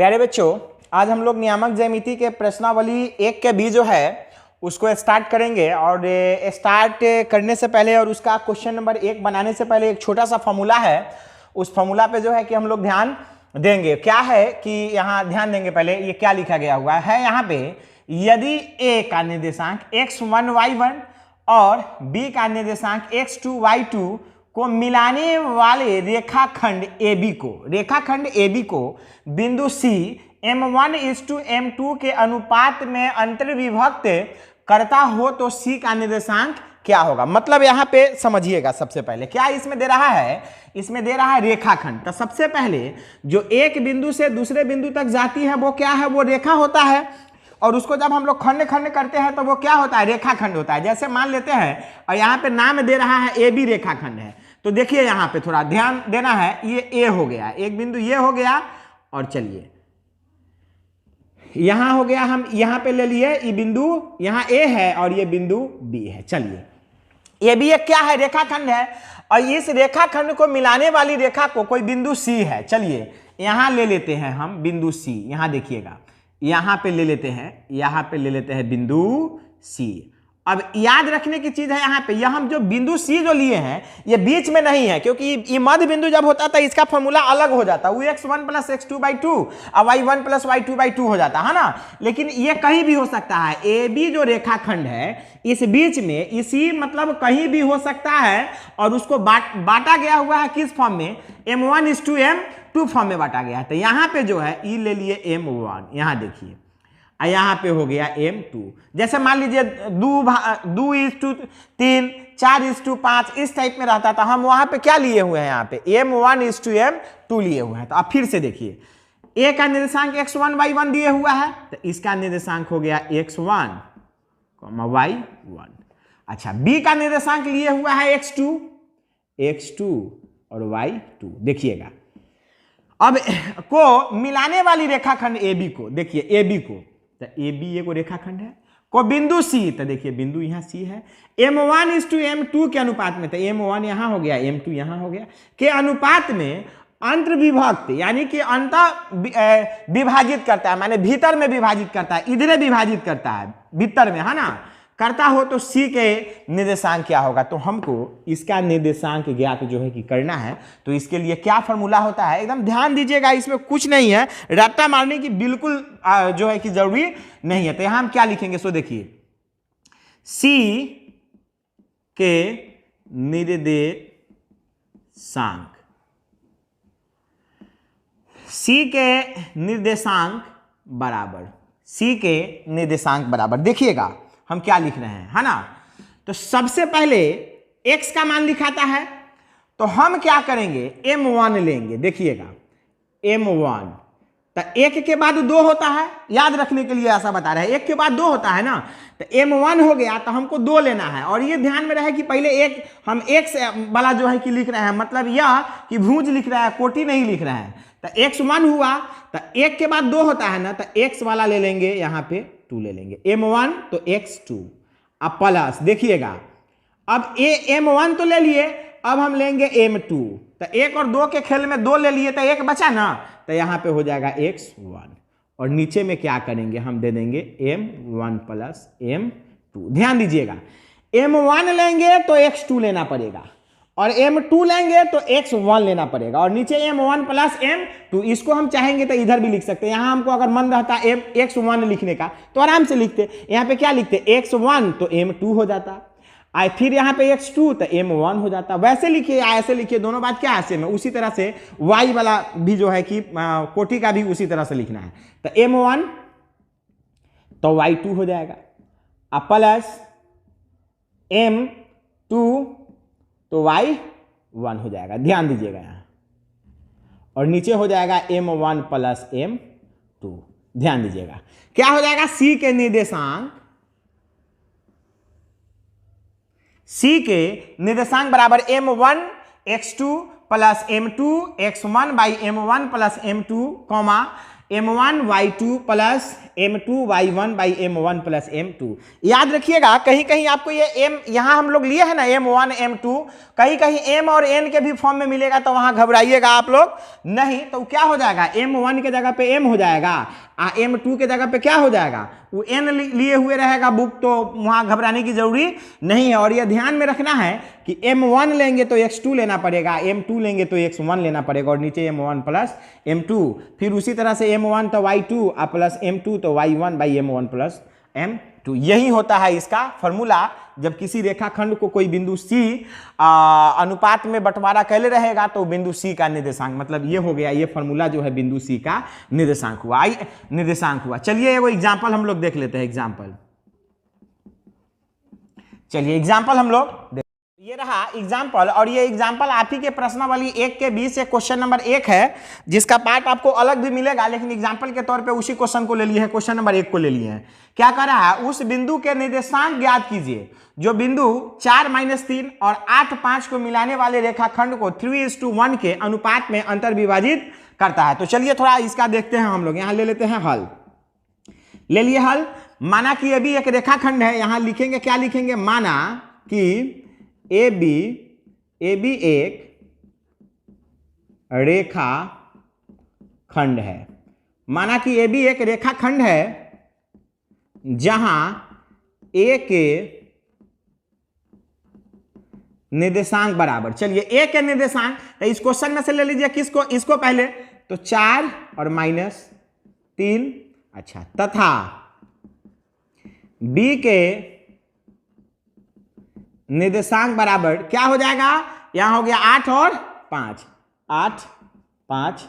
प्यारे बच्चों, आज हम लोग नियामक ज्यामिति के प्रश्नावली 1 के बी जो है उसको स्टार्ट करेंगे। और स्टार्ट करने से पहले और उसका क्वेश्चन नंबर 1 बनाने से पहले एक छोटा सा फॉर्मूला है, उस फॉर्मूला पे जो है कि हम लोग ध्यान देंगे। क्या है कि यहाँ ध्यान देंगे, पहले ये क्या लिखा गया हुआ है यहाँ पे, यदि a का निर्देशांक x1 y1 और b का निर्देशांक x2 y2 को मिलाने वाले रेखाखंड AB को बिंदु C m1:m2 के अनुपात में अंतर्विभक्त करता हो तो C का निर्देशांक क्या होगा। मतलब यहाँ पे समझिएगा, सबसे पहले क्या इसमें दे रहा है, इसमें दे रहा है रेखाखंड। तो सबसे पहले जो एक बिंदु से दूसरे बिंदु तक जाती है वो क्या है, वो रेखा होता है। और उसको जब हम लोग खंड खंड करते हैं तो वो क्या होता है, रेखाखंड होता है। जैसे मान लेते हैं, और यहाँ पे नाम दे रहा है AB रेखाखंड है। तो देखिए यहाँ पे थोड़ा ध्यान देना है, ये A हो गया, एक बिंदु ये हो गया, और चलिए यहां हो गया, हम यहां पे ले लिए, ये बिंदु यहां A है और ये बिंदु B है। चलिए ये भी एक क्या है, रेखाखंड है। और इस रेखाखंड को मिलाने वाली रेखा को कोई बिंदु C है। चलिए यहां ले लेते हैं हम बिंदु C, यहां देखिएगा, यहां पे ले लेते हैं, यहां पे ले लेते हैं बिंदु C। अब याद रखने की चीज है यहाँ पे, यह हम जो बिंदु C जो लिए हैं ये बीच में नहीं है, क्योंकि ये मध्य बिंदु जब होता था इसका फॉर्मूला अलग हो जाता, वो x1 + x2/2 और y1 + y2/2 हो जाता है ना। लेकिन ये कहीं भी हो सकता है, AB जो रेखाखंड है इस बीच में, इसी मतलब कहीं भी हो सकता है। और उसको बांटा गया हुआ है किस फॉर्म में, m1:m2 फॉर्म में बांटा गया है। तो यहाँ पे जो है ये ले लिए m1, यहाँ देखिए, यहाँ पे हो गया m2। जैसे मान लीजिए 2:3, 4:5 इस टाइप में रहता था, हम वहां पे क्या लिए हुए हैं, यहाँ पे m1:m2 लिए हुए हैं। तो अब फिर से देखिए, a का निर्देशांक x1 y1 दिए हुआ है, तो इसका निर्देशांक हो गया x1, y1। अच्छा, b का निर्देशांक लिए हुआ है x2 और y2। देखिएगा अब को मिलाने वाली रेखाखंड AB को, देखिए AB को, तो AB ये को रेखाखंड है, को बिंदु C, तो देखिए बिंदु यहाँ C है, m1:m2 के अनुपात में, तो m1 यहाँ हो गया, m2 यहाँ हो गया, के अनुपात में अंतर्विभक्त, यानी कि अंत विभाजित करता है, माने भीतर में विभाजित करता है, इधरे विभाजित करता है, भीतर में, है ना, करता हो तो C के निर्देशांक क्या होगा। तो हमको इसका निर्देशांक ज्ञात जो है कि करना है, तो इसके लिए क्या फॉर्मूला होता है, एकदम ध्यान दीजिएगा, इसमें कुछ नहीं है, रट्टा मारने की बिल्कुल जो है कि जरूरी नहीं है। तो यहां हम क्या लिखेंगे, सो देखिए, C के निर्देशांक बराबर, देखिएगा हम क्या लिख रहे हैं, है ना। तो सबसे पहले x का मान लिखाता है, तो हम क्या करेंगे, m1 लेंगे। देखिएगा m1, तो 1 के बाद 2 होता है, याद रखने के लिए ऐसा बता रहे हैं, 1 के बाद 2 होता है ना, तो m1 हो गया, तो हमको 2 लेना है। और ये ध्यान में रहे कि पहले एक हम x वाला जो है कि लिख रहे हैं, मतलब यह कि भुज लिख रहे हैं, कोटि नहीं लिख रहे हैं। तो x1 हुआ, तो 1 के बाद 2 होता है ना, तो x वाला ले लेंगे, यहाँ पे 2 ले लेंगे, m1 तो x2, अब प्लस, देखिएगा अब m1 तो ले लिए, अब हम लेंगे m2, तो 1 और 2 के खेल में 2 ले लिए, तो 1 बचा ना, तो यहाँ पे हो जाएगा x1। और नीचे में क्या करेंगे, हम दे देंगे m1 + m2। ध्यान दीजिएगा, m1 लेंगे तो x2 लेना पड़ेगा, और m2 लेंगे तो x1 लेना पड़ेगा, और नीचे m1 + m2। इसको हम चाहेंगे तो इधर भी लिख सकते हैं, यहाँ हमको अगर मन रहता x1 लिखने का तो आराम से लिखते, यहाँ पे क्या लिखते, x1 तो m2 हो जाता, और फिर यहाँ पे x2 तो m1 हो जाता। वैसे लिखिए या ऐसे लिखिए, दोनों बात क्या है सेम है। उसी तरह से y वाला भी जो है कि कोटि का भी उसी तरह से लिखना है, तो m1 तो y2 हो जाएगा, अब प्लस m2 तो y1 हो जाएगा। ध्यान दीजिएगा यहाँ, और नीचे हो जाएगा m1 + m2। ध्यान दीजिएगा क्या हो जाएगा, C के निर्देशांक बराबर m1 x2 + m2 x1/m1 + m2, m1y2 plus m2y1 by m1 plus m2। याद रखिएगा, कहीं कहीं आपको ये m यहाँ हम लोग लिए हैं ना m1 m2, कहीं कहीं m और n के भी फॉर्म में मिलेगा तो वहां घबराइएगा आप लोग नहीं। तो क्या हो जाएगा, m1 के जगह पे m हो जाएगा, m2 के जगह पे क्या हो जाएगा, वो n लिए हुए रहेगा बुक, तो वहां घबराने की जरूरी नहीं है। और ये ध्यान में रखना है कि m1 लेंगे तो x2 लेना पड़ेगा, m2 लेंगे तो x1 लेना पड़ेगा, और नीचे m1 प्लस m2, फिर उसी तरह से m1 तो y2 प्लस m2 तो y1 by m1 plus m2। यही होता है इसका फॉर्मूला। जब किसी रेखाखंड को कोई बिंदु C अनुपात में बंटवारा कैले रहेगा तो बिंदु C का निर्देशांक, मतलब ये हो गया, ये फॉर्मूला जो है बिंदु C का निर्देशांक हुआ। चलिए एगो एग्जांपल हम लोग देख लेते हैं। चलिए एग्जांपल हम लोग ये रहा एग्जाम्पल, और ये एग्जाम्पल आप ही के प्रश्नावली 1 के 20 से क्वेश्चन नंबर 1 है, जिसका पार्ट आपको अलग भी मिलेगा, लेकिन एग्जाम्पल के तौर पे उसी क्वेश्चन को ले लिए हैं, क्वेश्चन नंबर 1 को ले लिए हैं। क्या कर रहा है, उस बिंदु के निर्देशांक ज्ञात कीजिए जो बिंदु 4-3 और 8-5 को मिलाने वाले रेखाखंड को 3:1 के अनुपात में अंतर विभाजित करता है। तो चलिए थोड़ा इसका देखते हैं हम लोग। यहाँ ले लेते हैं हल, ले लिए हल। माना कि ये भी एक रेखाखंड है, यहाँ लिखेंगे, क्या लिखेंगे, माना कि AB एक रेखा खंड है। माना कि AB एक रेखा खंड है जहां A के निर्देशांक बराबर, चलिए A के निर्देशांक तो इस क्वेश्चन में से ले लीजिए किसको, इसको पहले, तो 4 और -3, अच्छा, तथा B के निर्देशांक बराबर क्या हो जाएगा, यहां हो गया 8 और 5, 8, 5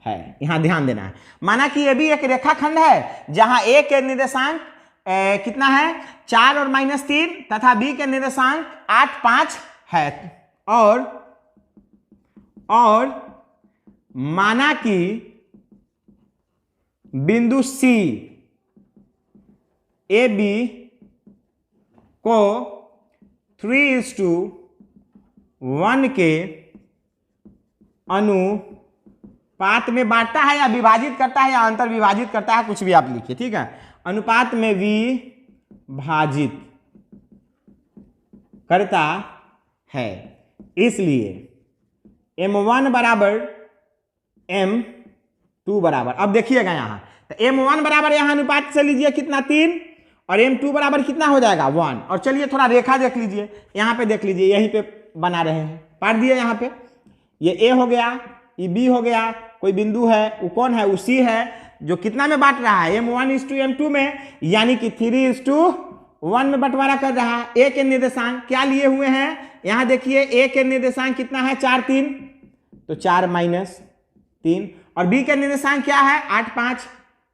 है। यहां ध्यान देना है। माना कि ये भी एक रेखाखंड है जहां A के निर्देशांक कितना है, 4 और -3, तथा B के निर्देशांक 8, 5 है। और माना कि बिंदु C AB को 3:1 के अनुपात में बांटता है, या विभाजित करता है, या अंतर विभाजित करता है, कुछ भी आप लिखिए, ठीक है। अनुपात में विभाजित करता है, इसलिए m1 बराबर m2 बराबर, अब देखिएगा यहाँ, तो m1 बराबर यहाँ अनुपात से लीजिए कितना, 3, और m2 बराबर कितना हो जाएगा, 1। और चलिए थोड़ा रेखा देख लीजिए, यहाँ पे देख लीजिए, यहीं पे बना रहे हैं, पाट दिए यहाँ पे, ये A हो गया, ये B हो गया, कोई बिंदु है, वो कौन है, वो C है, जो कितना में बांट रहा है, m1:m2 में, यानी कि 3:1 में बंटवारा कर रहा है। A के निर्देशांक क्या लिए हुए हैं, यहाँ देखिए A के निर्देशांक कितना है, 4, 3, तो 4 -3, और B के निर्देशांक क्या है, 8, 5,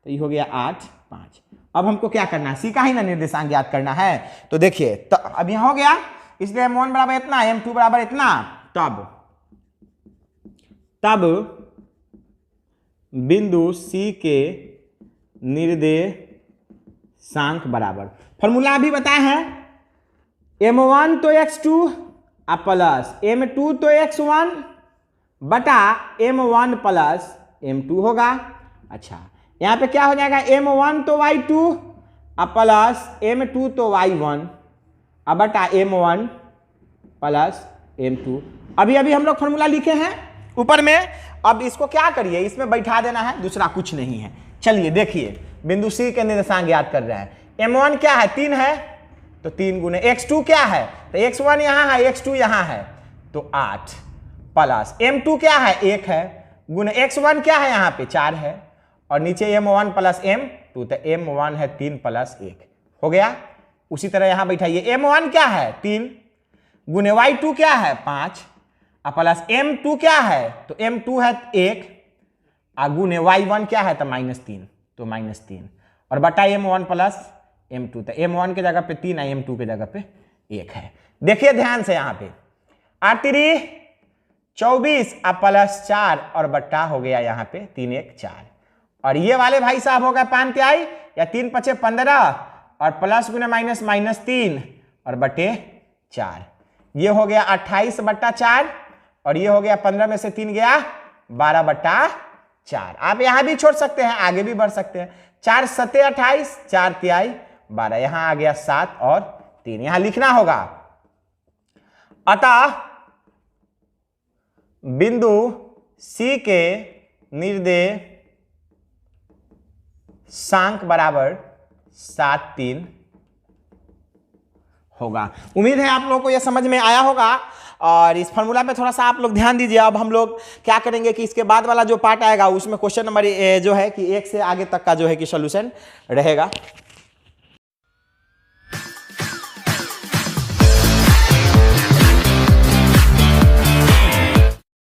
तो ये हो गया 8, 5। अब हमको क्या करना है, C का ही ना निर्देशांक ज्ञात करना है। तो देखिए, तो अब यहाँ हो गया, इसलिए m1 बराबर इतना, m2 बराबर इतना, तब बिंदु C के निर्देशांक बराबर, फॉर्मूला भी बताए हैं, m1 तो x2 प्लस m2 तो x1 बटा m1 प्लस m2 होगा। अच्छा, यहाँ पे क्या हो जाएगा, m1 तो y2 प्लस m2 तो y1 बटा m1 प्लस m2। अभी हम लोग फॉर्मूला लिखे हैं ऊपर में। अब इसको क्या करिए, इसमें बैठा देना है, दूसरा कुछ नहीं है। चलिए देखिए, बिंदु C के निर्देशांक ज्ञात कर रहे हैं। m1 क्या है, 3 है, तो 3 गुने x2 क्या है, तो x1 यहाँ है, x2 यहाँ है, तो 8 प्लस m2 क्या है, 1 है, गुने x1 क्या है, यहाँ पे 4 है, और नीचे m1 प्लस m2, तो m1 है 3 प्लस 1 हो गया। उसी तरह यहाँ बैठाइए, m1 क्या है, 3, गुने y2 क्या है, 5, प्लस m2 क्या है, तो m2 है 1, गुने y1 क्या है, तो -3, तो -3, और बटा m1 प्लस m2, तो m1 के जगह पे 3 है, m2 के जगह पे 1 है। देखिए ध्यान से, यहाँ पे 8 3 24 प्लस 4, और बट्टा हो गया यहाँ पे 3 1 4, और ये वाले भाई साहब हो गए 5 तिहाई, या 3 5 15, और प्लस गुने माइनस -3, और बटे 4, ये हो गया 28 बट्टा 4, और ये हो गया 15 में से 3 गया 12 बट्टा 4। आप यहां भी छोड़ सकते हैं, आगे भी बढ़ सकते हैं। 4 सते 28, 4 तिहाई 12, यहां आ गया 7 और 3, यहां लिखना होगा। अतः बिंदु C के निर्देशांक बराबर 7, 3 होगा। उम्मीद है आप लोगों को यह समझ में आया होगा और इस फॉर्मूला पे थोड़ा सा आप लोग ध्यान दीजिए। अब हम लोग क्या करेंगे कि इसके बाद वाला जो पार्ट आएगा उसमें क्वेश्चन नंबर जो है कि 1 से आगे तक का जो है कि सॉल्यूशन रहेगा।